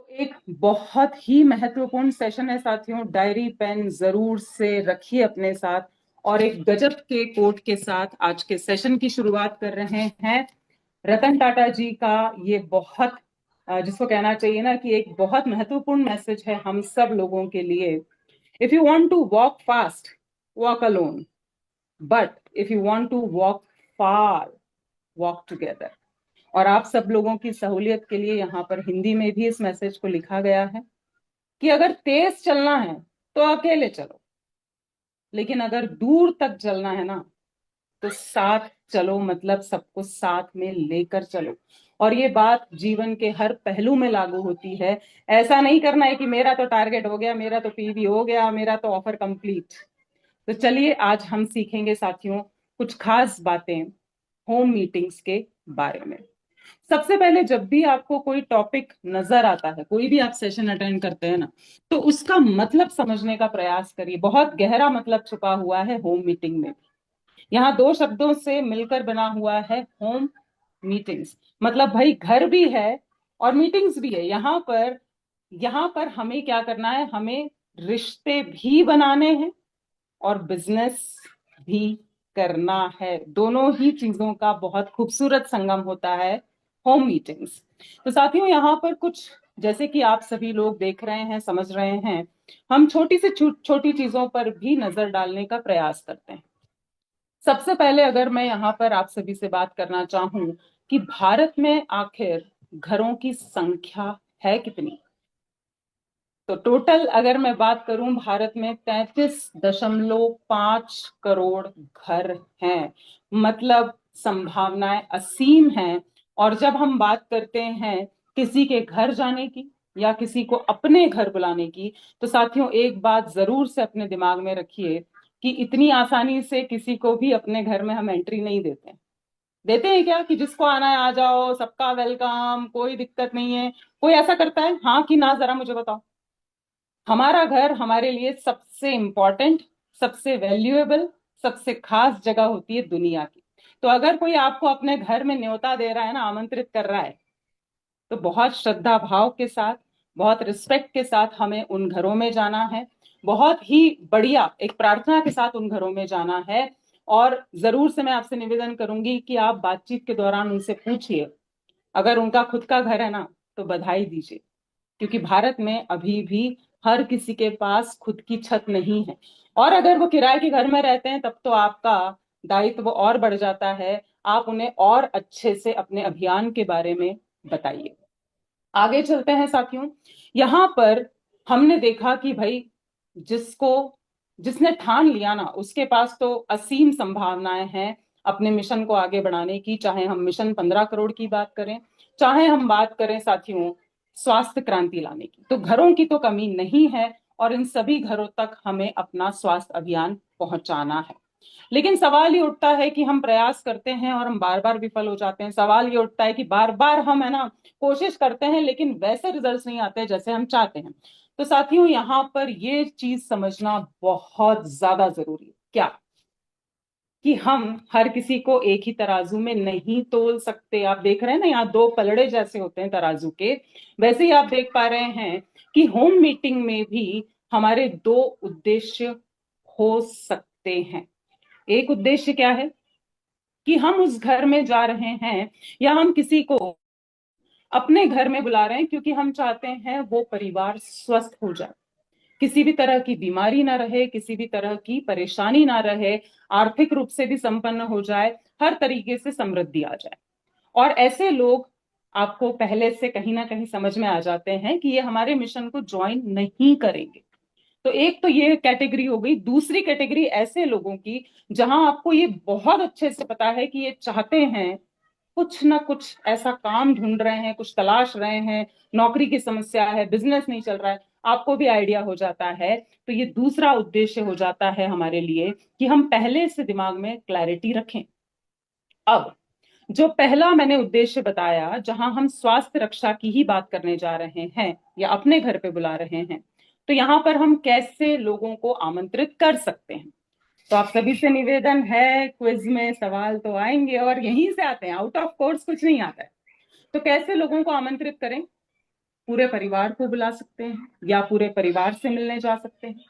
एक बहुत ही महत्वपूर्ण सेशन है साथियों। डायरी पेन जरूर से रखिए अपने साथ। और एक गजब के कोट के साथ आज के सेशन की शुरुआत कर रहे हैं। रतन टाटा जी का ये बहुत जिसको कहना चाहिए ना कि एक बहुत महत्वपूर्ण मैसेज है हम सब लोगों के लिए। If you want to walk fast, walk alone, but if you want to walk far, walk together. और आप सब लोगों की सहूलियत के लिए यहाँ पर हिंदी में भी इस मैसेज को लिखा गया है कि अगर तेज चलना है तो अकेले चलो, लेकिन अगर दूर तक चलना है ना तो साथ चलो, मतलब सबको साथ में लेकर चलो। और ये बात जीवन के हर पहलू में लागू होती है। ऐसा नहीं करना है कि मेरा तो टारगेट हो गया, मेरा तो पीवी हो गया, मेरा तो ऑफर कंप्लीट। तो चलिए आज हम सीखेंगे साथियों कुछ खास बातें होम मीटिंग्स के बारे में। सबसे पहले जब भी आपको कोई टॉपिक नजर आता है, कोई भी आप सेशन अटेंड करते हैं ना, तो उसका मतलब समझने का प्रयास करिए। बहुत गहरा मतलब छुपा हुआ है होम मीटिंग में। यहाँ दो शब्दों से मिलकर बना हुआ है होम मीटिंग्स। मतलब भाई घर भी है और मीटिंग्स भी है। यहाँ पर हमें क्या करना है, हमें रिश्ते भी बनाने हैं और बिजनेस भी करना है। दोनों ही चीजों का बहुत खूबसूरत संगम होता है होम मीटिंग्स। तो साथियों यहाँ पर कुछ, जैसे कि आप सभी लोग देख रहे हैं, समझ रहे हैं, हम छोटी से छोटी चीजों पर भी नजर डालने का प्रयास करते हैं। सबसे पहले अगर मैं यहाँ पर आप सभी से बात करना चाहूं कि भारत में आखिर घरों की संख्या है कितनी, तो टोटल अगर मैं बात करूं भारत में 33.5 करोड़ घर हैं। मतलब संभावनाएं असीम हैं। और जब हम बात करते हैं किसी के घर जाने की या किसी को अपने घर बुलाने की, तो साथियों एक बात जरूर से अपने दिमाग में रखिए कि इतनी आसानी से किसी को भी अपने घर में हम एंट्री नहीं देते। देते हैं क्या कि जिसको आना है आ जाओ, सबका वेलकम, कोई दिक्कत नहीं है? कोई ऐसा करता है हाँ कि ना? जरा मुझे बताओ। हमारा घर हमारे लिए सबसे इंपॉर्टेंट, सबसे वैल्यूएबल, सबसे खास जगह होती है दुनिया की। तो अगर कोई आपको अपने घर में न्योता दे रहा है ना, आमंत्रित कर रहा है, तो बहुत श्रद्धा भाव के साथ, बहुत रिस्पेक्ट के साथ हमें उन घरों में जाना है। बहुत ही बढ़िया एक प्रार्थना के साथ उन घरों में जाना है। और जरूर से मैं आपसे निवेदन करूंगी कि आप बातचीत के दौरान उनसे पूछिए, अगर उनका खुद का घर है ना तो बधाई दीजिए। क्योंकि भारत में अभी भी हर किसी के पास खुद की छत नहीं है। और अगर वो किराए के घर में रहते हैं तब तो आपका दायित्व और बढ़ जाता है। आप उन्हें और अच्छे से अपने अभियान के बारे में बताइए। आगे चलते हैं साथियों। यहाँ पर हमने देखा कि भाई जिसको जिसने ठान लिया ना, उसके पास तो असीम संभावनाएं हैं अपने मिशन को आगे बढ़ाने की। चाहे हम मिशन 15 करोड़ की बात करें, चाहे हम बात करें साथियों स्वास्थ्य क्रांति लाने की, तो घरों की तो कमी नहीं है। और इन सभी घरों तक हमें अपना स्वास्थ्य अभियान पहुंचाना है। लेकिन सवाल ये उठता है कि हम प्रयास करते हैं और हम बार बार विफल हो जाते हैं। सवाल ये उठता है कि बार बार हम है ना कोशिश करते हैं लेकिन वैसे रिजल्ट्स नहीं आते जैसे हम चाहते हैं। तो साथियों यहाँ पर ये चीज समझना बहुत ज्यादा जरूरी है क्या, कि हम हर किसी को एक ही तराजू में नहीं तोल सकते। आप देख रहे हैं ना, यहाँ दो पलड़े जैसे होते हैं तराजू के, वैसे ही आप देख पा रहे हैं कि होम मीटिंग में भी हमारे दो उद्देश्य हो सकते हैं। एक उद्देश्य क्या है कि हम उस घर में जा रहे हैं या हम किसी को अपने घर में बुला रहे हैं क्योंकि हम चाहते हैं वो परिवार स्वस्थ हो जाए, किसी भी तरह की बीमारी ना रहे, किसी भी तरह की परेशानी ना रहे, आर्थिक रूप से भी संपन्न हो जाए, हर तरीके से समृद्धि आ जाए। और ऐसे लोग आपको पहले से कहीं ना कहीं समझ में आ जाते हैं कि ये हमारे मिशन को ज्वाइन नहीं करेंगे। तो एक तो ये कैटेगरी हो गई। दूसरी कैटेगरी ऐसे लोगों की जहां आपको ये बहुत अच्छे से पता है कि ये चाहते हैं, कुछ ना कुछ ऐसा काम ढूंढ रहे हैं, कुछ तलाश रहे हैं, नौकरी की समस्या है, बिजनेस नहीं चल रहा है, आपको भी आइडिया हो जाता है। तो ये दूसरा उद्देश्य हो जाता है हमारे लिए कि हम पहले से दिमाग में क्लैरिटी रखें। अब जो पहला मैंने उद्देश्य बताया, जहां हम स्वास्थ्य रक्षा की ही बात करने जा रहे हैं या अपने घर पे बुला रहे हैं, तो यहां पर हम कैसे लोगों को आमंत्रित कर सकते हैं। तो आप सभी से निवेदन है, क्विज में सवाल तो आएंगे और यहीं से आते हैं, आउट ऑफ कोर्स कुछ नहीं आता है। तो कैसे लोगों को आमंत्रित करें? पूरे परिवार को बुला सकते हैं या पूरे परिवार से मिलने जा सकते हैं।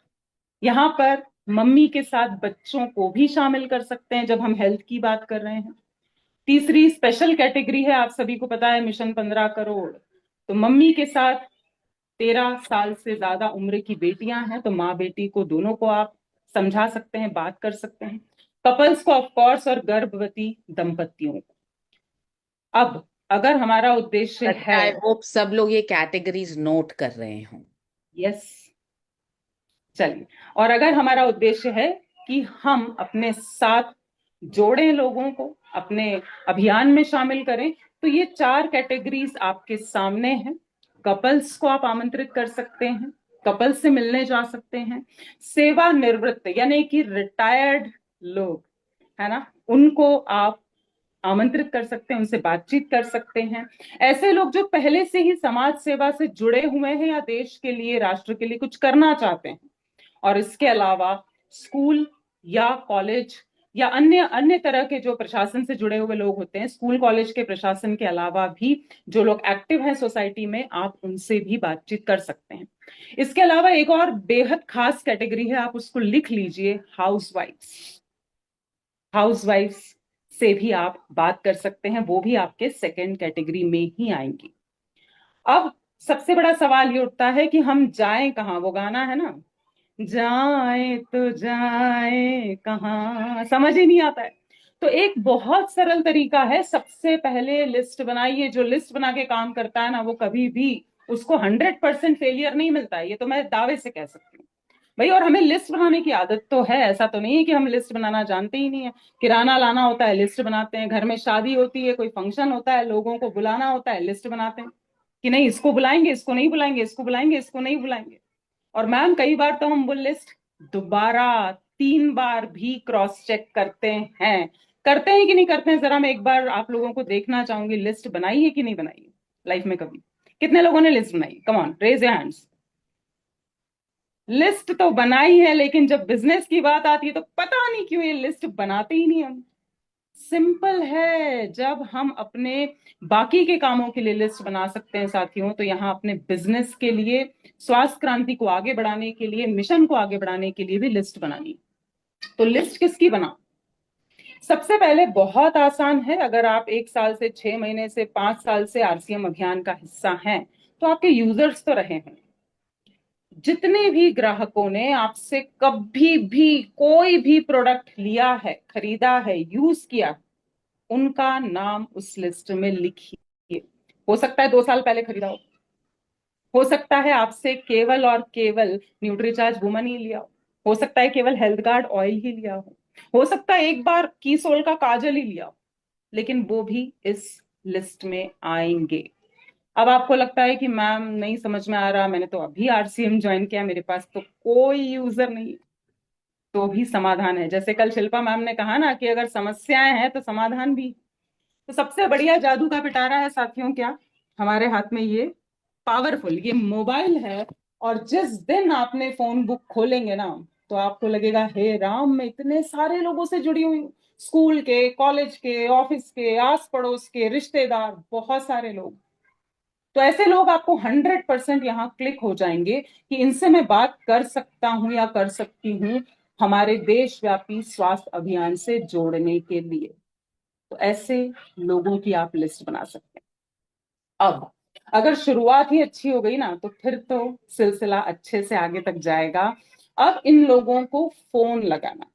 यहाँ पर मम्मी के साथ बच्चों को भी शामिल कर सकते हैं जब हम हेल्थ की बात कर रहे हैं। तीसरी स्पेशल कैटेगरी है, आप सभी को पता है, मिशन 15 करोड़। तो मम्मी के साथ 13 साल से ज्यादा उम्र की बेटियां हैं, तो माँ बेटी को दोनों को आप समझा सकते हैं, बात कर सकते हैं। कपल्स को ऑफ कोर्स, और गर्भवती दंपतियों को। अब अगर हमारा उद्देश्य है, आई होप सब लोग ये कैटेगरीज नोट कर रहे हों। यस, चलिए, और अगर हमारा उद्देश्य है कि हम अपने साथ जोड़ें, लोगों को अपने अभियान में शामिल करें, तो ये 4 कैटेगरीज आपके सामने हैं। कपल्स को आप आमंत्रित कर सकते हैं, कपल से मिलने जा सकते हैं। सेवानिवृत्त यानी कि रिटायर्ड लोग, है ना, उनको आप आमंत्रित कर सकते हैं, उनसे बातचीत कर सकते हैं। ऐसे लोग जो पहले से ही समाज सेवा से जुड़े हुए हैं या देश के लिए, राष्ट्र के लिए कुछ करना चाहते हैं। और इसके अलावा स्कूल या कॉलेज या अन्य अन्य तरह के जो प्रशासन से जुड़े हुए लोग होते हैं, स्कूल कॉलेज के प्रशासन के अलावा भी जो लोग एक्टिव हैं सोसाइटी में, आप उनसे भी बातचीत कर सकते हैं। इसके अलावा एक और बेहद खास कैटेगरी है, आप उसको लिख लीजिए, हाउसवाइफ्स। हाउसवाइफ्स से भी आप बात कर सकते हैं, वो भी आपके सेकेंड कैटेगरी में ही आएंगी। अब सबसे बड़ा सवाल ये उठता है कि हम जाएं कहाँ, वो गाना है ना, जाए तो जाए कहाँ, समझ ही नहीं आता है। तो एक बहुत सरल तरीका है, सबसे पहले लिस्ट बनाइए। जो लिस्ट बना के काम करता है ना, वो कभी भी, उसको 100% फेलियर नहीं मिलता है, ये तो मैं दावे से कह सकती हूँ भाई। और हमें लिस्ट बनाने की आदत तो है, ऐसा तो नहीं है कि हम लिस्ट बनाना जानते ही नहीं है। किराना लाना होता है, लिस्ट बनाते हैं। घर में शादी होती है, कोई फंक्शन होता है, लोगों को बुलाना होता है, लिस्ट बनाते हैं कि नहीं, इसको बुलाएंगे, इसको नहीं बुलाएंगे, इसको बुलाएंगे, इसको नहीं बुलाएंगे। और मैम, कई बार तो हम वो लिस्ट दोबारा 3 बार भी क्रॉस चेक करते हैं। करते हैं कि नहीं करते हैं, जरा मैं एक बार आप लोगों को देखना चाहूंगी, लिस्ट बनाई है कि नहीं बनाई है लाइफ में कभी। कितने लोगों ने लिस्ट बनाई? Come on, raise your hands. List तो बनाई है, लेकिन जब बिजनेस की बात आती है तो पता नहीं क्यों ये लिस्ट बनाते ही नहीं हम। सिंपल है, जब हम अपने बाकी के कामों के लिए लिस्ट बना सकते हैं साथियों, तो यहाँ अपने बिजनेस के लिए, स्वास्थ्य क्रांति को आगे बढ़ाने के लिए, मिशन को आगे बढ़ाने के लिए भी लिस्ट बनानी। तो लिस्ट किसकी बना? सबसे पहले बहुत आसान है, अगर आप 1 साल से 6 महीने से 5 साल से आरसीएम अभियान का हिस्सा हैं, तो आपके यूजर्स तो रहे हैं। जितने भी ग्राहकों ने आपसे कभी भी कोई भी प्रोडक्ट लिया है, खरीदा है, यूज किया, उनका नाम उस लिस्ट में लिखिए। हो सकता है 2 साल पहले खरीदा हो सकता है आपसे केवल और केवल न्यूट्रीचार्ज वुमन ही लिया हो सकता है केवल हेल्थ गार्ड ऑयल ही लिया हो सकता है एक बार कीसोल का काजल ही लिया हो, लेकिन वो भी इस लिस्ट में आएंगे। अब आपको लगता है कि मैम नहीं समझ में आ रहा, मैंने तो अभी आरसीएम ज्वाइन किया, मेरे पास तो कोई यूजर नहीं। तो भी समाधान है। जैसे कल शिल्पा मैम ने कहा ना कि अगर समस्याएं हैं तो समाधान भी। तो सबसे बढ़िया जादू का पिटारा है साथियों, क्या? हमारे हाथ में ये पावरफुल ये मोबाइल है। और जिस दिन आपने फोन बुक खोलेंगे ना, तो आपको लगेगा, हे राम, मैं इतने सारे लोगों से जुड़ी हुई हूँ, स्कूल के, कॉलेज के, ऑफिस के, आस पड़ोस के, रिश्तेदार, बहुत सारे लोग। तो ऐसे लोग आपको 100% यहाँ क्लिक हो जाएंगे कि इनसे मैं बात कर सकता हूँ या कर सकती हूँ, हमारे देशव्यापी स्वास्थ्य अभियान से जोड़ने के लिए। तो ऐसे लोगों की आप लिस्ट बना सकते हैं। अब अगर शुरुआत ही अच्छी हो गई ना, तो फिर तो सिलसिला अच्छे से आगे तक जाएगा। अब इन लोगों को फोन लगाना,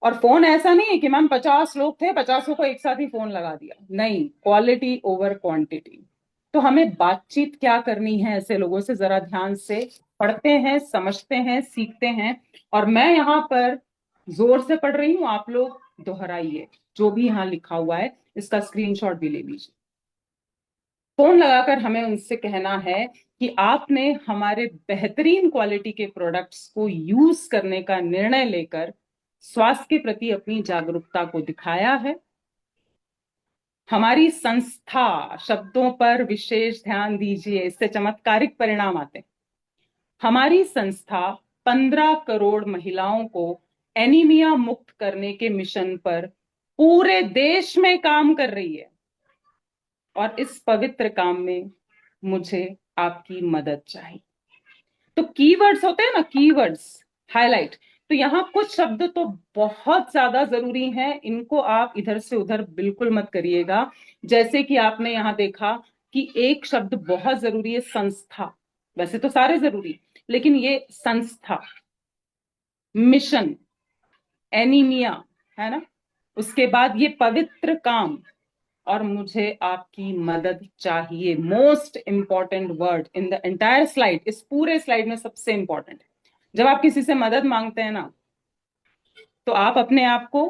और फोन ऐसा नहीं है कि मैम 50 लोग थे, 50 को एक साथ ही फोन लगा दिया, नहीं, क्वालिटी ओवर क्वांटिटी। तो हमें बातचीत क्या करनी है ऐसे लोगों से, जरा ध्यान से पढ़ते हैं, समझते हैं, सीखते हैं। और मैं यहाँ पर जोर से पढ़ रही हूँ, आप लोग दोहराइए जो भी यहाँ लिखा हुआ है, इसका स्क्रीनशॉट भी ले लीजिए। फोन लगाकर हमें उनसे कहना है कि आपने हमारे बेहतरीन क्वालिटी के प्रोडक्ट्स को यूज करने का निर्णय लेकर स्वास्थ्य के प्रति अपनी जागरूकता को दिखाया है। हमारी संस्था, शब्दों पर विशेष ध्यान दीजिए, इससे चमत्कारिक परिणाम आते हैं। हमारी संस्था 15 करोड़ महिलाओं को एनीमिया मुक्त करने के मिशन पर पूरे देश में काम कर रही है। और इस पवित्र काम में मुझे आपकी मदद चाहिए। तो कीवर्ड्स होते हैं ना, कीवर्ड्स हाईलाइट। तो यहाँ कुछ शब्द तो बहुत ज्यादा जरूरी हैं, इनको आप इधर से उधर बिल्कुल मत करिएगा। जैसे कि आपने यहाँ देखा कि एक शब्द बहुत जरूरी है, संस्था। वैसे तो सारे जरूरी, लेकिन ये संस्था, मिशन, एनीमिया, है ना। उसके बाद ये पवित्र काम, और मुझे आपकी मदद चाहिए। Most important word in the entire slide, इस पूरे स्लाइड में सबसे इंपॉर्टेंट। जब आप किसी से मदद मांगते हैं ना, तो आप अपने आप को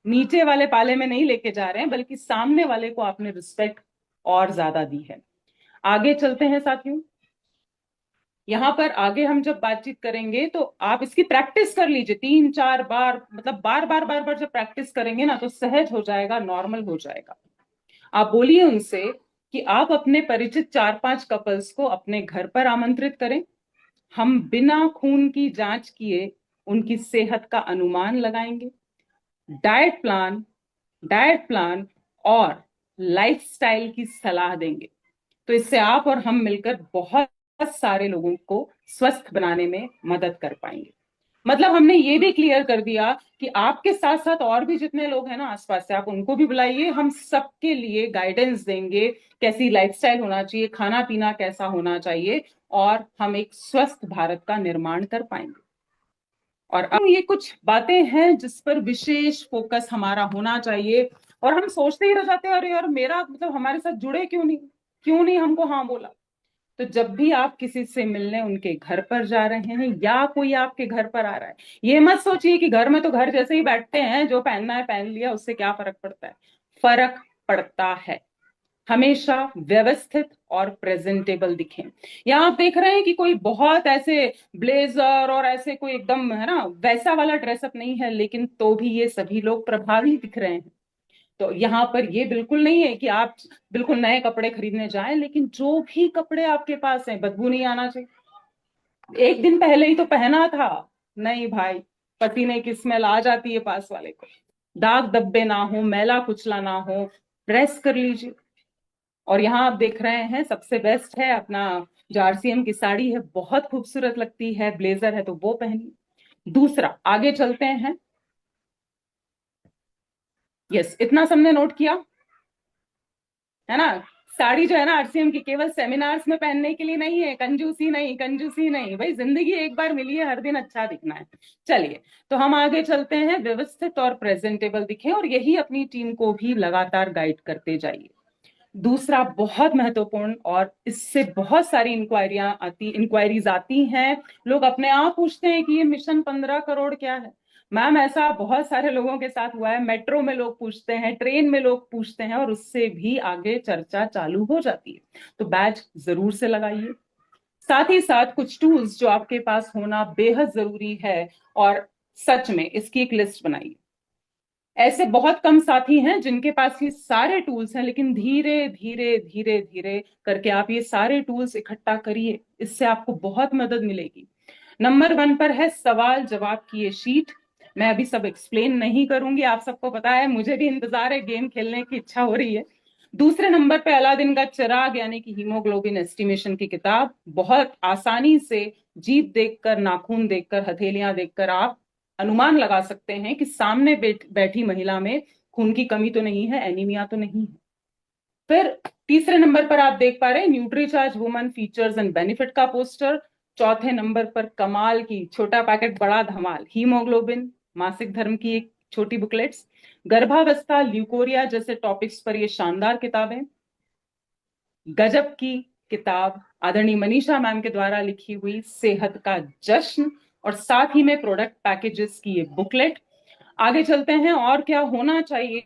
नीचे वाले पाले में नहीं लेके जा रहे हैं, बल्कि सामने वाले को आपने रिस्पेक्ट और ज्यादा दी है। आगे चलते हैं साथियों। यहां पर आगे हम जब बातचीत करेंगे तो आप इसकी प्रैक्टिस कर लीजिए 3-4 बार, मतलब बार बार बार बार जब प्रैक्टिस करेंगे ना, तो सहज हो जाएगा, नॉर्मल हो जाएगा। आप बोलिए उनसे कि आप अपने परिचित 4-5 कपल्स को अपने घर पर आमंत्रित करें। हम बिना खून की जांच किए उनकी सेहत का अनुमान लगाएंगे। डाइट प्लान, डाइट प्लान और लाइफस्टाइल की सलाह देंगे। तो इससे आप और हम मिलकर बहुत सारे लोगों को स्वस्थ बनाने में मदद कर पाएंगे। मतलब हमने ये भी क्लियर कर दिया कि आपके साथ साथ और भी जितने लोग हैं ना आसपास से, आप उनको भी बुलाइए। हम सबके लिए गाइडेंस देंगे, कैसी लाइफस्टाइल होना चाहिए, खाना पीना कैसा होना चाहिए, और हम एक स्वस्थ भारत का निर्माण कर पाएंगे। और अब ये कुछ बातें हैं जिस पर विशेष फोकस हमारा होना चाहिए। और हम सोचते ही रह जाते हैं, अरे यार मेरा मतलब हमारे साथ जुड़े क्यों नहीं हमको हाँ बोला। तो जब भी आप किसी से मिलने उनके घर पर जा रहे हैं, या कोई आपके घर पर आ रहा है, ये मत सोचिए कि घर में तो घर जैसे ही बैठते हैं, जो पहनना है पहन लिया, उससे क्या फर्क पड़ता है। फर्क पड़ता है। हमेशा व्यवस्थित और प्रेजेंटेबल दिखें। यहाँ आप देख रहे हैं कि कोई बहुत ऐसे ब्लेजर और ऐसे कोई एकदम, है ना, वैसा वाला ड्रेसअप नहीं है, लेकिन तो भी ये सभी लोग प्रभावी दिख रहे हैं। तो यहाँ पर ये बिल्कुल नहीं है कि आप बिल्कुल नए कपड़े खरीदने जाएं, लेकिन जो भी कपड़े आपके पास हैं, बदबू नहीं आना चाहिए। एक दिन पहले ही तो पहना था, नहीं भाई, पसीने की स्मेल आ जाती है पास वाले को। दाग धब्बे ना हो, मैला कुचला ना हो, प्रेस कर लीजिए। और यहाँ आप देख रहे हैं सबसे बेस्ट है अपना जो आरसीएम की साड़ी है, बहुत खूबसूरत लगती है। ब्लेजर है तो वो पहनिए। दूसरा, आगे चलते हैं। यस, इतना सबने नोट किया है ना। साड़ी जो है ना आरसीएम की, केवल सेमिनार्स में पहनने के लिए नहीं है। कंजूसी नहीं, कंजूसी नहीं भाई, जिंदगी एक बार मिली है, हर दिन अच्छा दिखना है। चलिए, तो हम आगे चलते हैं। व्यवस्थित और प्रेजेंटेबल दिखें, और यही अपनी टीम को भी लगातार गाइड करते जाइए। दूसरा बहुत महत्वपूर्ण, और इससे बहुत सारी इंक्वायरीज आती हैं। लोग अपने आप पूछते हैं कि ये मिशन 15 करोड़ क्या है। मैम, ऐसा बहुत सारे लोगों के साथ हुआ है। मेट्रो में लोग पूछते हैं, ट्रेन में लोग पूछते हैं, और उससे भी आगे चर्चा चालू हो जाती है। तो बैच जरूर से लगाइए। साथ ही साथ कुछ टूल्स जो आपके पास होना बेहद जरूरी है, और सच में इसकी एक लिस्ट बनाइए। ऐसे बहुत कम साथी हैं जिनके पास ये सारे टूल्स हैं, लेकिन धीरे धीरे धीरे धीरे करके आप ये सारे टूल्स इकट्ठा करिए, इससे आपको बहुत मदद मिलेगी। नंबर 1 पर है सवाल जवाब की ये शीट। मैं अभी सब एक्सप्लेन नहीं करूंगी, आप सबको पता है, मुझे भी इंतजार है, गेम खेलने की इच्छा हो रही है। दूसरे नंबर पे अलादीन का चिराग यानी कि हीमोग्लोबिन एस्टिमेशन की किताब। बहुत आसानी से जीभ देखकर, नाखून देखकर, हथेलियां देखकर आप अनुमान लगा सकते हैं कि सामने बैठी महिला में खून की कमी तो नहीं है, एनीमिया तो नहीं है। फिर तीसरे नंबर पर आप देख पा रहे हैं Nutricharge woman features and benefit का पोस्टर। चौथे नंबर पर कमाल की छोटा पैकेट बड़ा धमाल, हीमोग्लोबिन, मासिक धर्म की एक छोटी बुकलेट्स, गर्भावस्था, ल्यूकोरिया जैसे टॉपिक्स पर ये शानदार किताबें। गजब की किताब आदरणीय मनीषा मैम के द्वारा लिखी हुई सेहत का जश्न, और साथ ही में प्रोडक्ट पैकेजेस की ये बुकलेट। आगे चलते हैं, और क्या होना चाहिए।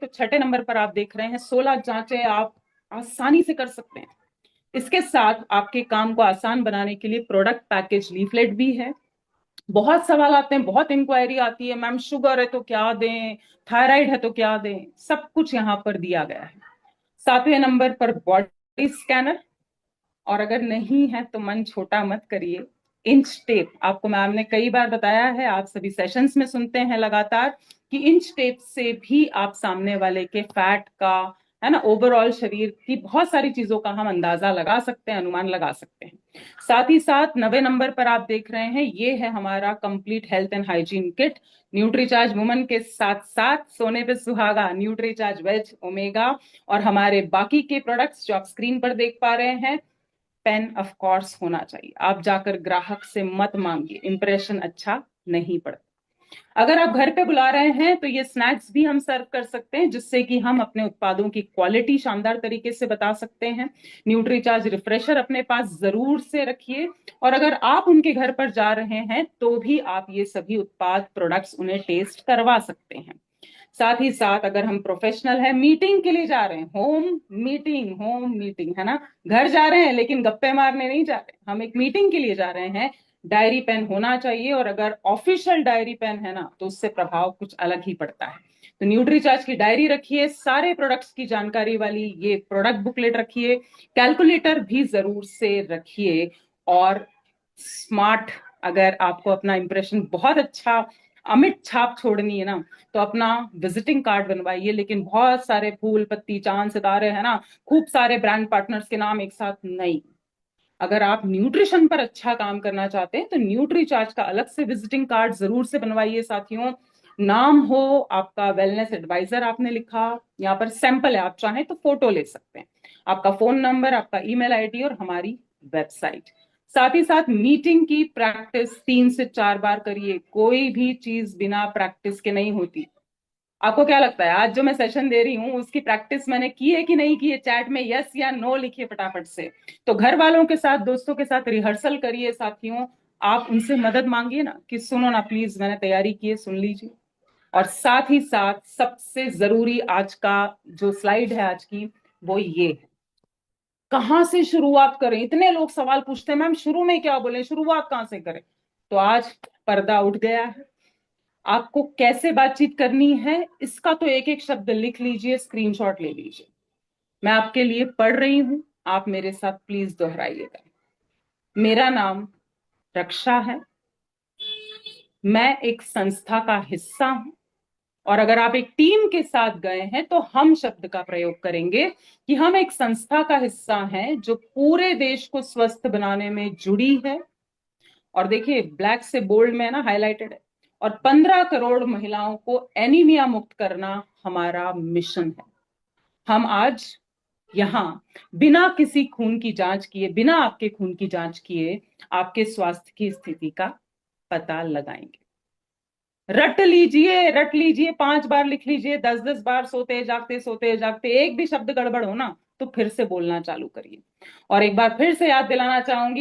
तो छठे नंबर पर आप देख रहे हैं 16 जांचें आप आसानी से कर सकते हैं। इसके साथ आपके काम को आसान बनाने के लिए प्रोडक्ट पैकेज लीफलेट भी है। बहुत सवाल आते हैं, बहुत इंक्वायरी आती है, मैम शुगर है तो क्या दें, थायराइड है तो क्या दें, सब कुछ यहाँ पर दिया गया है। 7वें नंबर पर बॉडी स्कैनर, और अगर नहीं है तो मन छोटा मत करिए। इंच टेप, आपको मैम ने कई बार बताया है, आप सभी सेशंस में सुनते हैं लगातार, कि इंच टेप से भी आप सामने वाले के फैट का, है ना, ओवरऑल शरीर की बहुत सारी चीजों का हम अंदाजा लगा सकते हैं, अनुमान लगा सकते हैं। साथ ही साथ 90 नंबर पर आप देख रहे हैं, ये है हमारा complete health and hygiene kit. Nutricharge woman के साथ साथ सोने पे सुहागा न्यूट्रीचार्ज वेज ओमेगा और हमारे बाकी के प्रोडक्ट्स जो आप स्क्रीन पर देख पा रहे हैं। पेन ऑफ कोर्स होना चाहिए, आप जाकर ग्राहक से मत मांगिए, इंप्रेशन अच्छा नहीं पड़ता। अगर आप घर पे बुला रहे हैं तो ये स्नैक्स भी हम सर्व कर सकते हैं, जिससे कि हम अपने उत्पादों की क्वालिटी शानदार तरीके से बता सकते हैं। न्यूट्रीचार्ज रिफ्रेशर अपने पास जरूर से रखिए, और अगर आप उनके घर पर जा रहे हैं तो भी आप ये सभी उत्पाद प्रोडक्ट्स उन्हें टेस्ट करवा सकते हैं। साथ ही साथ अगर हम प्रोफेशनल है, मीटिंग के लिए जा रहे हैं, होम मीटिंग है ना, घर जा रहे हैं लेकिन गप्पे मारने नहीं जा रहे, हम एक मीटिंग के लिए जा रहे हैं, डायरी पेन होना चाहिए। और अगर ऑफिशियल डायरी पेन है ना तो उससे प्रभाव कुछ अलग ही पड़ता है। तो न्यूट्रीचार्ज की डायरी रखिए, सारे प्रोडक्ट्स की जानकारी वाली ये प्रोडक्ट बुकलेट रखिए, कैलकुलेटर भी जरूर से रखिए। और स्मार्ट, अगर आपको अपना इंप्रेशन बहुत अच्छा अमिट छाप छोड़नी है ना, तो अपना विजिटिंग कार्ड बनवाइए, लेकिन बहुत सारे फूल पत्ती चांद सितारे है ना, खूब सारे ब्रांड पार्टनर्स के नाम एक साथ नहीं। अगर आप न्यूट्रिशन पर अच्छा काम करना चाहते हैं तो न्यूट्री चार्ज का अलग से विजिटिंग कार्ड जरूर से बनवाइए साथियों। नाम हो आपका वेलनेस एडवाइजर, आपने लिखा, यहाँ पर सैंपल है, आप चाहें तो फोटो ले सकते हैं, आपका फोन नंबर, आपका ईमेल आईडी और हमारी वेबसाइट। साथ ही साथ मीटिंग की प्रैक्टिस 3 से 4 बार करिए, कोई भी चीज बिना प्रैक्टिस के नहीं होती। आपको क्या लगता है आज जो मैं सेशन दे रही हूँ उसकी प्रैक्टिस मैंने की है कि नहीं की है? चैट में यस या नो लिखिए फटाफट से। तो घर वालों के साथ, दोस्तों के साथ रिहर्सल करिए साथियों। आप उनसे मदद मांगिए ना कि सुनो ना प्लीज, मैंने तैयारी की है, सुन लीजिए। और साथ ही साथ सबसे जरूरी आज का जो स्लाइड है आज की, वो ये है, कहां से शुरुआत करें? इतने लोग सवाल पूछते हैं मैम शुरू में क्या बोले, शुरुआत कहां से करें? तो आज पर्दा उठ गया है। आपको कैसे बातचीत करनी है इसका तो एक एक शब्द लिख लीजिए, स्क्रीनशॉट ले लीजिए। मैं आपके लिए पढ़ रही हूं, आप मेरे साथ प्लीज दोहराइएगा। मेरा नाम रक्षा है, मैं एक संस्था का हिस्सा हूं, और अगर आप एक टीम के साथ गए हैं तो हम शब्द का प्रयोग करेंगे कि हम एक संस्था का हिस्सा हैं जो पूरे देश को स्वस्थ बनाने में जुड़ी है। और देखिए ब्लैक से बोल्ड में है ना, हाईलाइटेड है। और 15 करोड़ महिलाओं को एनीमिया मुक्त करना हमारा मिशन है। हम आज यहाँ बिना किसी खून की जांच किए, बिना आपके खून की जांच किए आपके स्वास्थ्य की स्थिति का पता लगाएंगे। रट लीजिए, रट लीजिए, 5 बार लिख लीजिए, 10-10 बार, सोते जागते एक भी शब्द गड़बड़ हो ना तो फिर से बोलना चालू करिए। और एक बार फिर से याद दिलाना चाहूंगी